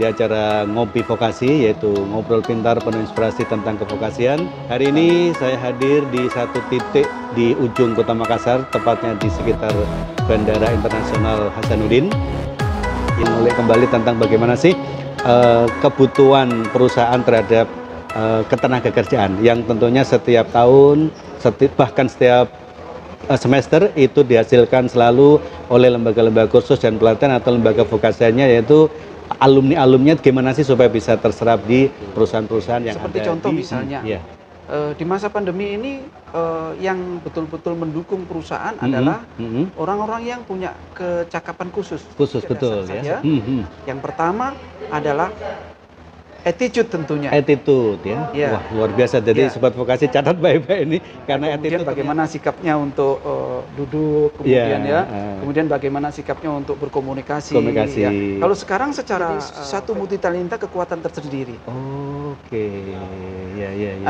di acara Ngopi Vokasi, yaitu ngobrol pintar penuh inspirasi tentang kevokasian. Hari ini saya hadir di satu titik di ujung Kota Makassar, tepatnya di sekitar Bandara Internasional Hasanuddin. Yang mulai kembali tentang bagaimana sih kebutuhan perusahaan terhadap ketenagakerjaan yang tentunya setiap tahun, bahkan setiap semester itu dihasilkan selalu oleh lembaga-lembaga kursus dan pelatihan atau lembaga vokasinya, yaitu alumni-alumninya gimana sih supaya bisa terserap di perusahaan-perusahaan yang seperti ada contoh di, misalnya ya. Di masa pandemi ini yang betul-betul mendukung perusahaan adalah orang-orang yang punya kecakapan khusus. Betul ya. Yang pertama adalah attitude tentunya. Attitude ya. Wah, luar biasa. Jadi sobat vokasi catat baik-baik ini karena kemudian attitude bagaimana sikapnya untuk duduk, kemudian kemudian bagaimana sikapnya untuk berkomunikasi. Ya. Kalau sekarang secara satu multitalenta kekuatan tersendiri. Oke. Ya.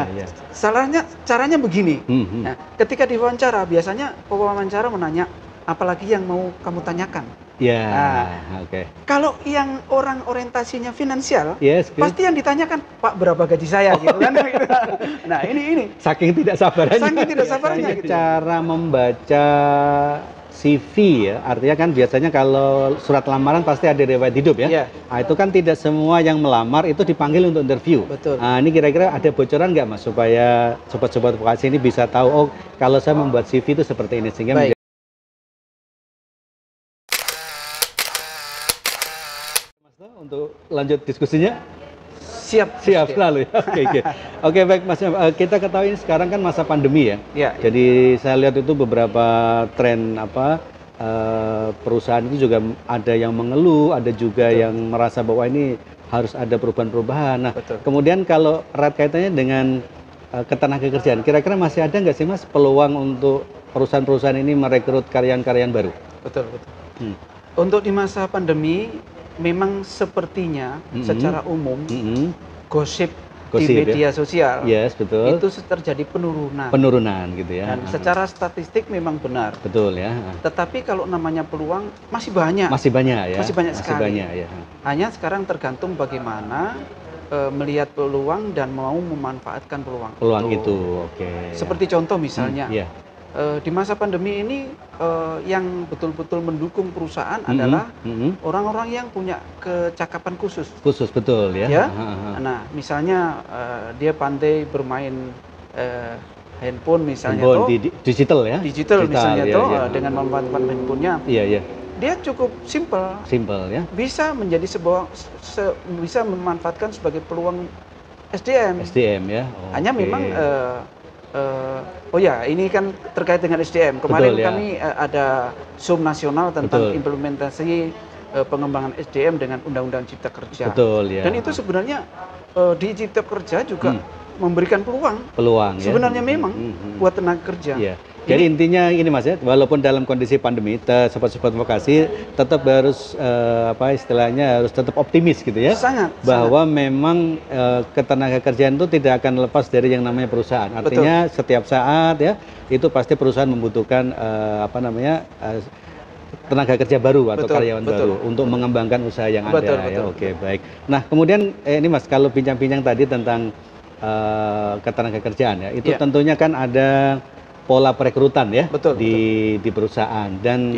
Caranya begini. Nah, ketika diwawancara biasanya pewawancara menanya apalagi yang mau kamu tanyakan. Oke. Kalau yang orang orientasinya finansial, pasti yang ditanyakan, Pak berapa gaji saya, gitu kan? Nah ini. Saking tidak sabarannya. Saking tidak sabarannya. Gitu. Cara membaca CV ya, artinya kan biasanya kalau surat lamaran pasti ada riwayat hidup ya. Nah, itu kan tidak semua yang melamar itu dipanggil untuk interview. Betul. Nah, ini kira-kira ada bocoran nggak Mas supaya sobat-sobat vokasi ini bisa tahu, oh kalau saya membuat CV itu seperti ini sehingga untuk lanjut diskusinya? Siap selalu ya. Oke, baik Mas. Kita ketahui sekarang kan masa pandemi ya. Jadi saya lihat itu beberapa tren perusahaan itu juga ada yang mengeluh, ada juga yang merasa bahwa ini harus ada perubahan-perubahan. Nah, kemudian kalau erat kaitannya dengan ketenagakerjaan, kira-kira masih ada nggak sih Mas peluang untuk perusahaan-perusahaan ini merekrut karyawan-karyawan baru? Betul. Untuk di masa pandemi memang sepertinya secara umum gosip di media sosial itu terjadi penurunan gitu ya. Dan secara statistik memang benar. Betul ya. Tetapi kalau namanya peluang masih banyak. Masih banyak sekali. Ya. Hanya sekarang tergantung bagaimana melihat peluang dan mau memanfaatkan peluang itu. Oke. Seperti contoh misalnya di masa pandemi ini yang betul-betul mendukung perusahaan adalah orang-orang yang punya kecakapan khusus. Betul ya. Nah, misalnya dia pandai bermain handphone misalnya digital misalnya dengan memanfaatkan handphonenya. Dia cukup simple ya. Bisa menjadi bisa memanfaatkan sebagai peluang SDM ya. Hanya memang ini kan terkait dengan SDM. Kemarin kami ada Zoom nasional tentang implementasi pengembangan SDM dengan Undang-Undang Cipta Kerja. Dan itu sebenarnya di Cipta Kerja juga memberikan peluang sebenarnya memang buat tenaga kerja. Jadi intinya ini Mas ya, walaupun dalam kondisi pandemi, sobat-sobat vokasi tetap harus istilahnya harus tetap optimis gitu ya. Bahwa memang ketenagakerjaan itu tidak akan lepas dari yang namanya perusahaan. Artinya setiap saat ya itu pasti perusahaan membutuhkan tenaga kerja baru atau karyawan baru untuk mengembangkan usaha yang ada. Oke, baik. Nah, kemudian ini Mas, kalau bincang-bincang tadi tentang ketenagakerjaan ya, itu tentunya kan ada pola perekrutan ya di perusahaan dan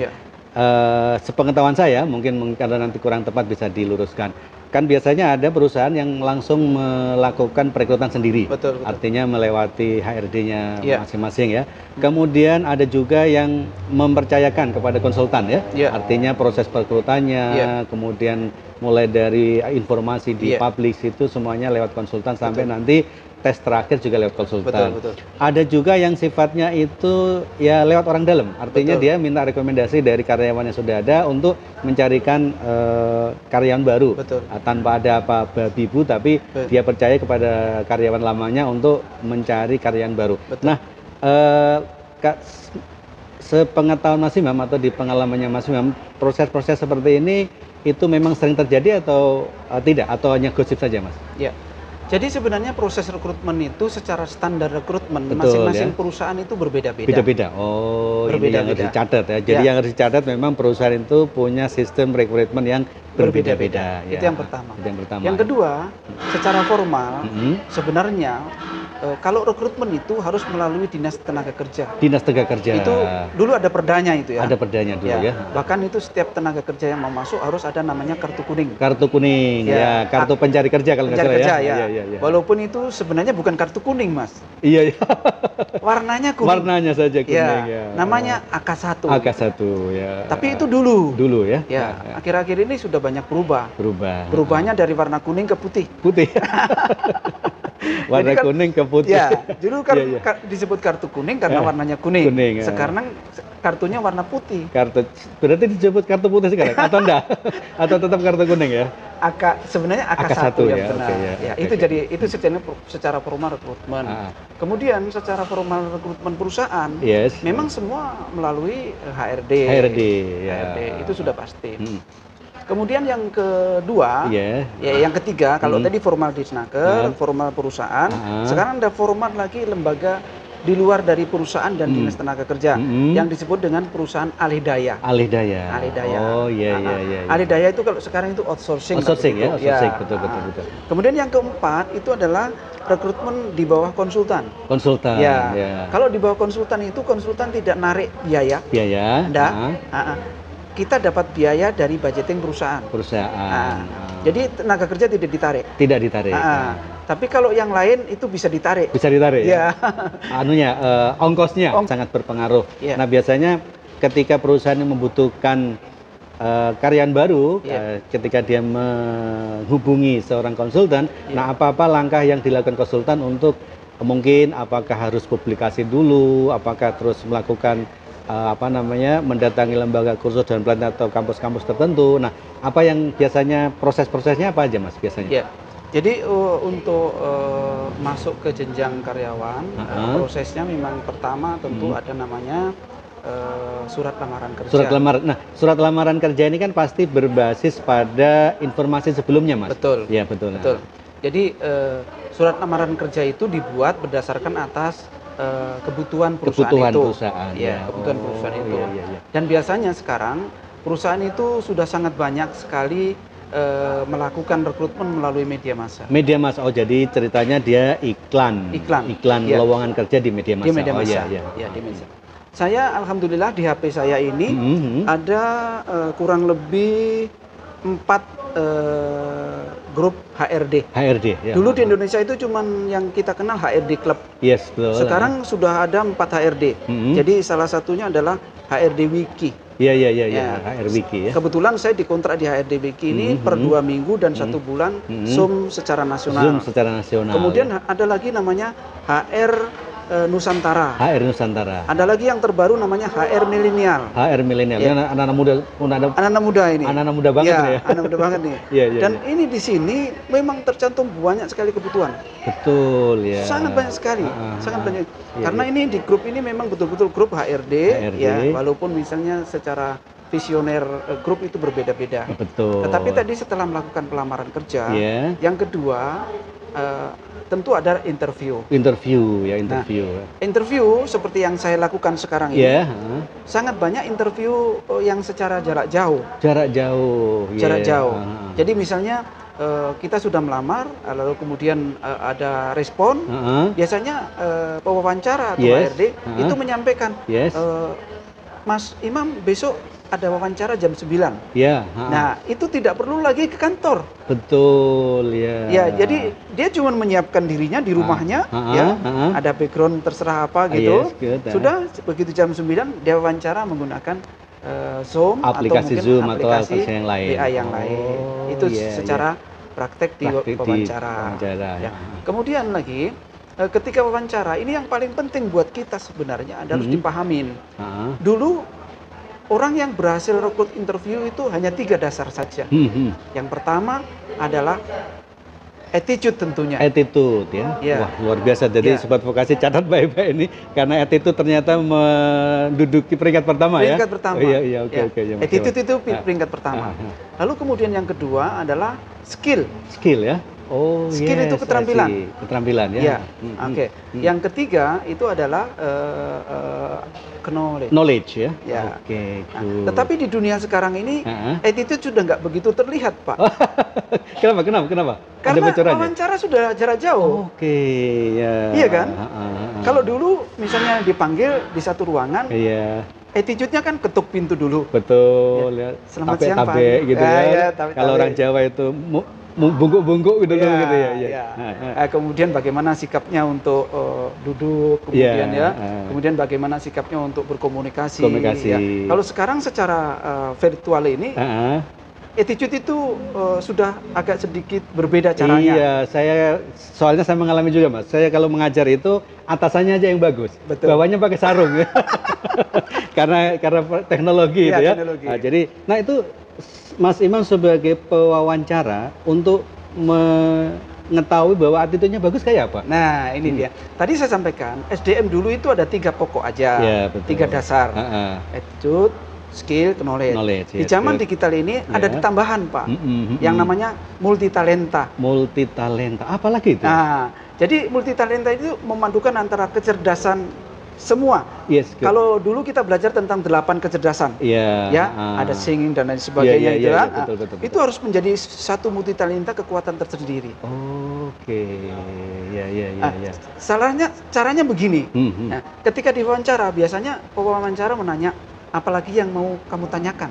sepengetahuan saya mungkin karena nanti kurang tepat bisa diluruskan. Kan biasanya ada perusahaan yang langsung melakukan perekrutan sendiri. Artinya melewati HRD-nya masing-masing ya. Kemudian ada juga yang mempercayakan kepada konsultan ya. Artinya proses perekrutannya, kemudian mulai dari informasi di publish itu semuanya lewat konsultan sampai nanti tes terakhir juga lewat konsultan. Ada juga yang sifatnya itu ya lewat orang dalam. Artinya dia minta rekomendasi dari karyawan yang sudah ada untuk mencarikan karyawan baru. Tanpa ada apa babi bu, tapi dia percaya kepada karyawan lamanya untuk mencari karyawan baru. Nah, sepengetahuan Mas Imam atau di pengalamannya Mas Imam, proses-proses seperti ini itu memang sering terjadi atau tidak? Atau hanya gosip saja Mas? Jadi sebenarnya proses rekrutmen itu secara standar rekrutmen masing-masing perusahaan itu berbeda-beda. Beda-beda. Oh, ini yang harus dicatat ya. Jadi yang harus dicatat memang perusahaan itu punya sistem rekrutmen yang berbeda-beda. Itu yang pertama. Itu yang pertama. Yang kedua, secara formal sebenarnya kalau rekrutmen itu harus melalui Dinas Tenaga Kerja. Dinas Tenaga Kerja. Itu dulu ada perdanya itu ya. Ada perdanya dulu ya. Bahkan itu setiap tenaga kerja yang mau masuk harus ada namanya kartu kuning. Kartu kuning ya, kartu pencari kerja kalau nggak salah ya. Ya. Walaupun itu sebenarnya bukan kartu kuning, Mas. Iya. Warnanya kuning. Warnanya saja kuning ya. Namanya AK1. AK1 ya. Tapi itu dulu. Dulu ya. Ya. Akhir-akhir ini sudah banyak berubah. Berubahnya dari warna kuning ke putih. Putih. Warna kuning ke putih. Ya, dulu kan disebut kartu kuning karena warnanya kuning. Sekarang kartunya warna putih. Berarti disebut kartu putih sekarang atau enggak? Atau tetap kartu kuning ya? Sebenarnya AK1 yang benar. Itu secara formal rekrutmen. Kemudian secara formal rekrutmen perusahaan, memang semua melalui HRD. Itu sudah pasti. Kemudian yang kedua, yang ketiga, kalau tadi formal disnaker, formal perusahaan, sekarang ada formal lagi lembaga di luar dari perusahaan dan Dinas Tenaga Kerja yang disebut dengan perusahaan alih daya. Alih daya. Oh iya. Alih daya itu kalau sekarang itu outsourcing. Outsourcing. Betul. Kemudian yang keempat itu adalah rekrutmen di bawah konsultan. Konsultan. Ya. Kalau di bawah konsultan itu konsultan tidak narik biaya. Enggak. Kita dapat biaya dari budgeting perusahaan. Jadi tenaga kerja tidak ditarik. Tidak ditarik. Tapi kalau yang lain itu bisa ditarik. Bisa ditarik. Ya. Ongkosnya sangat berpengaruh. Nah biasanya ketika perusahaan yang membutuhkan karyawan baru, ketika dia menghubungi seorang konsultan, nah apa-apa langkah yang dilakukan konsultan untuk mungkin apakah harus publikasi dulu, apakah terus melakukan mendatangi lembaga kursus dan pelatihan atau kampus-kampus tertentu. Nah, apa yang biasanya prosesnya apa aja, Mas, biasanya? Jadi untuk masuk ke jenjang karyawan, prosesnya memang pertama tentu ada namanya surat lamaran kerja. Surat lamaran kerja ini kan pasti berbasis pada informasi sebelumnya, Mas. Betul. Iya, betul. Jadi surat lamaran kerja itu dibuat berdasarkan atas kebutuhan perusahaan itu. Kebutuhan perusahaan itu. Dan biasanya sekarang perusahaan itu sudah sangat banyak sekali melakukan rekrutmen melalui media massa. Media massa. Oh, jadi ceritanya dia iklan lowongan kerja di media massa. Di media massa. Di media. Saya alhamdulillah di HP saya ini ada kurang lebih 4 grup HRD. Dulu di Indonesia itu cuman yang kita kenal HRD Club. Betul. Sekarang sudah ada 4 HRD. Jadi salah satunya adalah HRD Wiki. HR Wiki ya. Kebetulan saya dikontrak di HRD Wiki ini per 2 minggu dan 1 bulan Zoom secara nasional. Kemudian ada lagi namanya HR Nusantara. Ada lagi yang terbaru namanya HR Milenial. Anak-anak muda. Anak-anak muda ini. Anak-anak muda banget ya. Anak muda banget nih. Dan ini di sini memang tercantum banyak sekali kebutuhan. Betul ya. Sangat banyak sekali. Sangat banyak. Karena ini di grup ini memang betul-betul grup HRD. Ya, walaupun misalnya secara visioner grup itu berbeda-beda. Betul. Tetapi tadi setelah melakukan pelamaran kerja, yang kedua tentu ada interview. Interview seperti yang saya lakukan sekarang ini. Sangat banyak interview yang secara jarak jauh. Jadi misalnya kita sudah melamar, lalu kemudian ada respon. Biasanya pewawancara atau HRD itu menyampaikan, Mas Imam besok ada wawancara jam 9. Nah, itu tidak perlu lagi ke kantor. Betul ya. Jadi dia cuma menyiapkan dirinya di rumahnya, ada background terserah apa gitu. Sudah begitu jam 9 dia wawancara menggunakan Zoom aplikasi atau Zoom mungkin aplikasi yang lain. WA yang lain. Itu secara praktek di wawancara. Kemudian lagi ketika wawancara ini yang paling penting buat kita sebenarnya adalah harus dipahamin. Dulu orang yang berhasil rekrut interview itu hanya 3 dasar saja. Yang pertama adalah attitude tentunya. Attitude ya. Wah, luar biasa. Jadi Sobat Vokasi catat baik-baik ini karena attitude ternyata menduduki peringkat pertama ya. Peringkat pertama. Oke. Attitude itu peringkat pertama. Lalu kemudian yang kedua adalah skill. Skill ya. Oh, skill itu keterampilan. Keterampilan ya. Ya. Oke. Yang ketiga itu adalah knowledge ya. Ya. Oke. Nah, tetapi di dunia sekarang ini attitude sudah nggak begitu terlihat, Pak. Kenapa? Karena wawancara sudah jarak jauh. Oke, ya. Iya kan? Kalau dulu misalnya dipanggil di satu ruangan, attitude-nya kan ketuk pintu dulu. Betul. Ya. Selamat siang, Pak. Gitu ya. Kalau orang Jawa itu bungkuk-bungkuk gitu gitu ya. Kemudian bagaimana sikapnya untuk duduk, kemudian kemudian bagaimana sikapnya untuk berkomunikasi. Ya. Kalau sekarang secara virtual ini, attitude itu sudah agak sedikit berbeda caranya. Iya, soalnya saya mengalami juga, Mas. Saya kalau mengajar itu atasannya aja yang bagus, bawahnya pakai sarung ya. karena teknologi itu ya. Teknologi. Nah itu Mas Imam sebagai pewawancara untuk mengetahui bahwa attitude-nya bagus kayak apa? Nah, ini dia. Tadi saya sampaikan, SDM dulu itu ada 3 pokok aja. Ya, 3 dasar. Attitude, skill, knowledge. Di zaman digital ini ada tambahan, Pak. Yang namanya multitalenta. Multitalenta. Apalagi itu? Nah, jadi multitalenta itu memadukan antara kecerdasan semua. Kalau dulu kita belajar tentang 8 kecerdasan, ada singing dan lain sebagainya, betul. Itu harus menjadi satu multitalenta kekuatan tersendiri. Oke, caranya begini. Nah, ketika diwawancara biasanya pewawancara menanya, apalagi yang mau kamu tanyakan.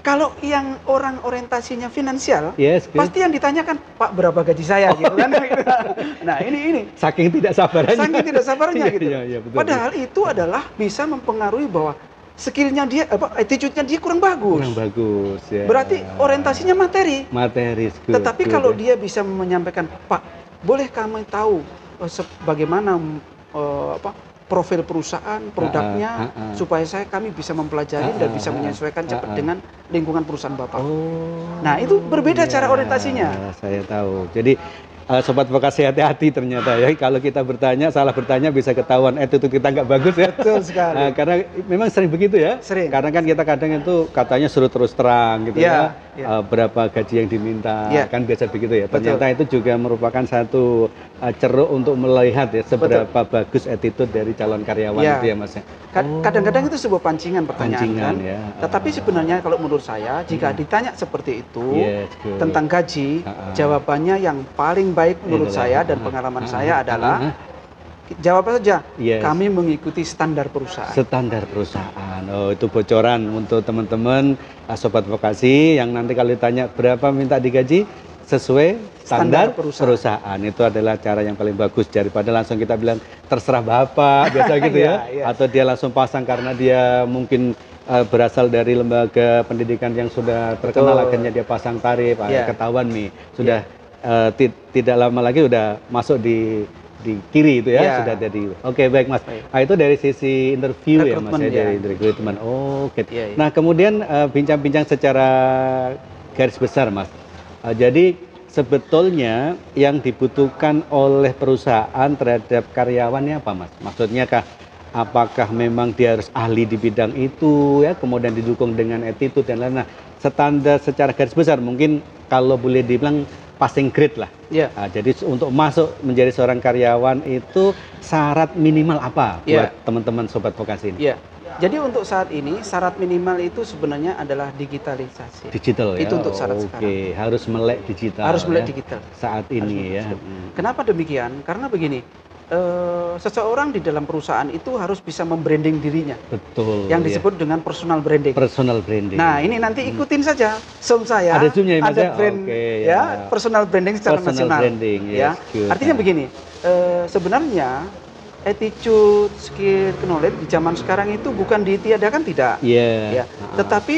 Kalau yang orang orientasinya finansial, pasti yang ditanyakan, Pak, berapa gaji saya, gitu kan? Nah, ini saking tidak sabarnya gitu. Betul, padahal itu adalah bisa mempengaruhi bahwa skillnya dia, attitude-nya dia kurang bagus. Berarti orientasinya materi. Tetapi kalau dia bisa menyampaikan, Pak, boleh kami tahu bagaimana profil perusahaan, produknya, supaya kami bisa mempelajari dan bisa menyesuaikan cepat dengan lingkungan perusahaan Bapak. Nah, itu berbeda cara orientasinya. Saya tahu. Jadi Sobat Vokasi hati-hati ternyata ya, kalau kita salah bertanya bisa ketahuan attitude kita nggak bagus ya. Betul sekali. Karena memang sering begitu ya. Sering. Karena kan kita kadang itu katanya suruh terus terang gitu berapa gaji yang diminta, kan biasa begitu ya. Ternyata itu juga merupakan satu ceruk untuk melihat ya seberapa bagus attitude dari calon karyawan itu ya, Mas. Kadang-kadang itu sebuah pancingan pertanyaan kan. Tetapi sebenarnya kalau menurut saya, jika ditanya seperti itu tentang gaji, jawabannya yang paling baik menurut saya dan pengalaman saya adalah jawab saja, kami mengikuti standar perusahaan. Standar perusahaan. Oh, itu bocoran untuk teman-teman Sobat Vokasi yang nanti kalau ditanya berapa minta digaji, sesuai standar perusahaan. Itu adalah cara yang paling bagus daripada langsung kita bilang terserah Bapak, biasa gitu ya. Atau dia langsung pasang karena dia mungkin berasal dari lembaga pendidikan yang sudah terkenal, akhirnya dia pasang tarif, ketahuan nih. Sudah tidak lama lagi udah masuk di kiri itu ya, sudah jadi. Oke, baik Mas. Nah, itu dari sisi interview ya Mas, dari recruitment. Nah, kemudian bincang-bincang secara garis besar Mas. Jadi sebetulnya yang dibutuhkan oleh perusahaan terhadap karyawannya apa Mas? Maksudnya apakah memang dia harus ahli di bidang itu ya, kemudian didukung dengan attitude dan lain-lain. Nah, standar secara garis besar mungkin kalau boleh dibilang passing grade lah. Nah, jadi untuk masuk menjadi seorang karyawan itu syarat minimal apa buat teman-teman Sobat Vokasi ini? Jadi untuk saat ini syarat minimal itu sebenarnya adalah digitalisasi. Digital ya. Itu untuk syarat sekarang. Harus melek digital. Harus melek digital saat ini ya. Kenapa demikian? Karena begini, seseorang di dalam perusahaan itu harus bisa membranding dirinya. Betul. Yang disebut dengan personal branding. Personal branding. Nah, ini nanti ikutin saja Zoom saya. Ada Zoom-nya ya, Mas? Ada brand personal branding secara nasional. Branding, Artinya begini, sebenarnya attitude, skill, knowledge di zaman sekarang itu bukan ditiadakan, tidak. Tetapi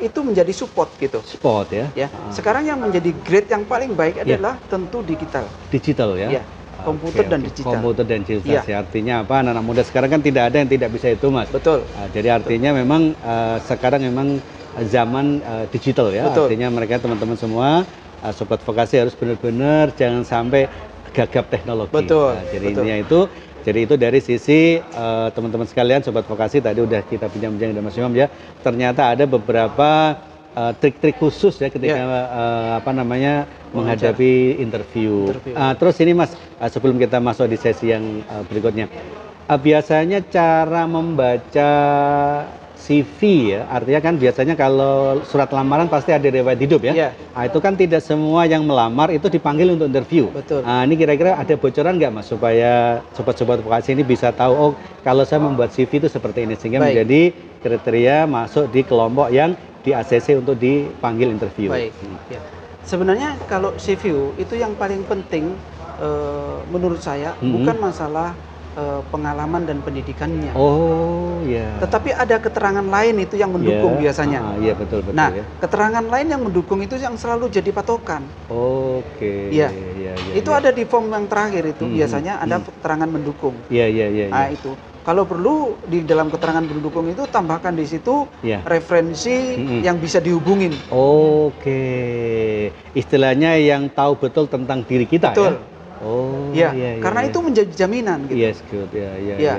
itu menjadi support gitu. Support ya. Sekarang yang menjadi grade yang paling baik adalah tentu digital. Digital ya. Komputer dan digital. Komputer dan digital. Artinya apa? Anak muda sekarang kan tidak ada yang tidak bisa itu, Mas. Betul. Jadi artinya memang sekarang memang zaman digital ya. Betul. Artinya mereka teman-teman semua Sobat Vokasi harus benar-benar jangan sampai gagap teknologi. Betul. Jadi intinya itu. Jadi itu dari sisi teman-teman sekalian Sobat Vokasi, tadi udah kita bincang-bincang dengan Mas Imam ya. Ternyata ada beberapa trik-trik khusus ya ketika menghadapi interview. Terus ini Mas, sebelum kita masuk di sesi yang berikutnya, biasanya cara membaca CV ya, artinya kan biasanya kalau surat lamaran pasti ada riwayat hidup ya. Nah, itu kan tidak semua yang melamar itu dipanggil untuk interview. Betul. Nah, ini kira-kira ada bocoran nggak Mas supaya sobat-sobat vokasi ini bisa tahu, oh kalau saya membuat CV itu seperti ini, sehingga menjadi kriteria masuk di kelompok yang di ACC untuk dipanggil interview. Baik. Ya. Sebenarnya kalau CV itu yang paling penting menurut saya bukan masalah pengalaman dan pendidikannya. Oh ya. Tetapi ada keterangan lain itu yang mendukung biasanya. Iya betul. Nah, keterangan lain yang mendukung itu yang selalu jadi patokan. Oke. Iya. Itu ada di form yang terakhir itu biasanya ada keterangan mendukung. Iya. Nah itu. Kalau perlu di dalam keterangan pendukung itu tambahkan di situ referensi yang bisa dihubungin. Oke. Istilahnya yang tahu betul tentang diri kita. Betul. Ya. Oh, iya, karena itu menjadi jaminan gitu. Yes, good. Ya.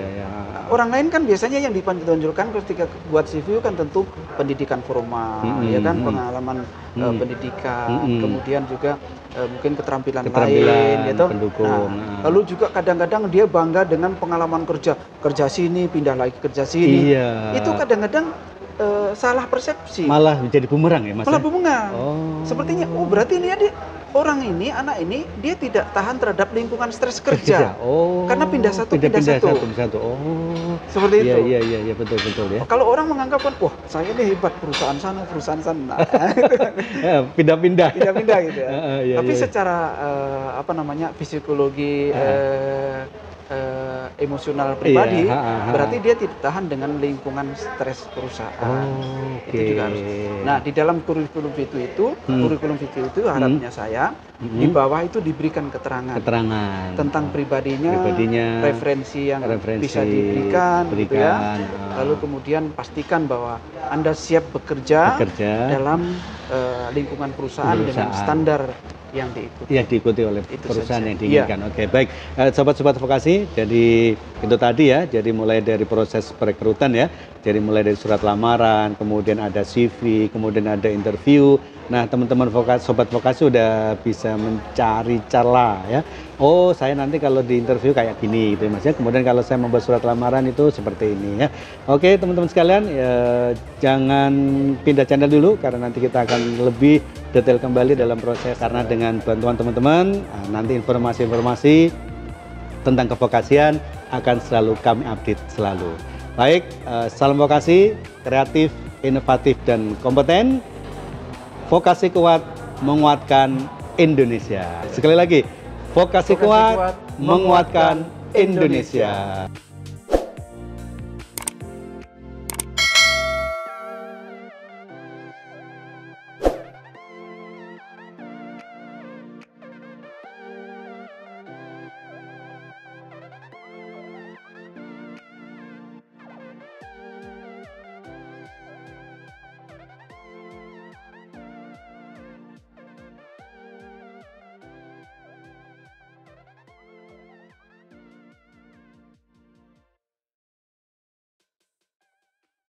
Orang lain kan biasanya yang ditonjolkan ketika buat CV kan tentu pendidikan formal, ya kan, pengalaman pendidikan, kemudian juga mungkin keterampilan lain gitu. Pendukung. Lalu juga kadang-kadang dia bangga dengan pengalaman kerja sini, pindah lagi kerja sini. Iya. Itu kadang-kadang salah persepsi. Malah menjadi bumerang ya Mas? Malah bumerang. Oh. Sepertinya, berarti ini anak ini dia tidak tahan terhadap lingkungan stres kerja. Karena pindah satu. Oh. Seperti itu. Iya, betul ya. Kalau orang menganggap kan, wah saya ini hebat perusahaan sana. Pindah-pindah gitu ya. Tapi secara psikologi emosional pribadi, berarti dia tidak tahan dengan lingkungan stres perusahaan. Itu juga harus. Nah, di dalam kurikulum vitae itu harapnya saya di bawah itu diberikan keterangan tentang pribadinya, referensi yang bisa diberikan, gitu ya. Lalu kemudian pastikan bahwa Anda siap bekerja dalam lingkungan perusahaan dengan standar yang diikuti oleh perusahaan yang diinginkan. Oke, baik. Sobat-sobat vokasi, jadi itu tadi ya. Jadi mulai dari proses perekrutan ya. Jadi mulai dari surat lamaran, kemudian ada CV, kemudian ada interview. Nah, teman-teman sobat vokasi sudah bisa mencari celah ya. Oh, saya nanti kalau di interview kayak gini gitu Mas ya. Kemudian kalau saya membuat surat lamaran itu seperti ini ya. Oke, teman-teman sekalian, jangan pindah channel dulu karena nanti kita akan lebih detail kembali dalam proses, karena dengan bantuan teman-teman nanti informasi-informasi tentang kevokasian akan selalu kami update selalu. Baik, salam vokasi, kreatif, inovatif, dan kompeten. Vokasi kuat menguatkan Indonesia. Sekali lagi, vokasi kuat menguatkan Indonesia.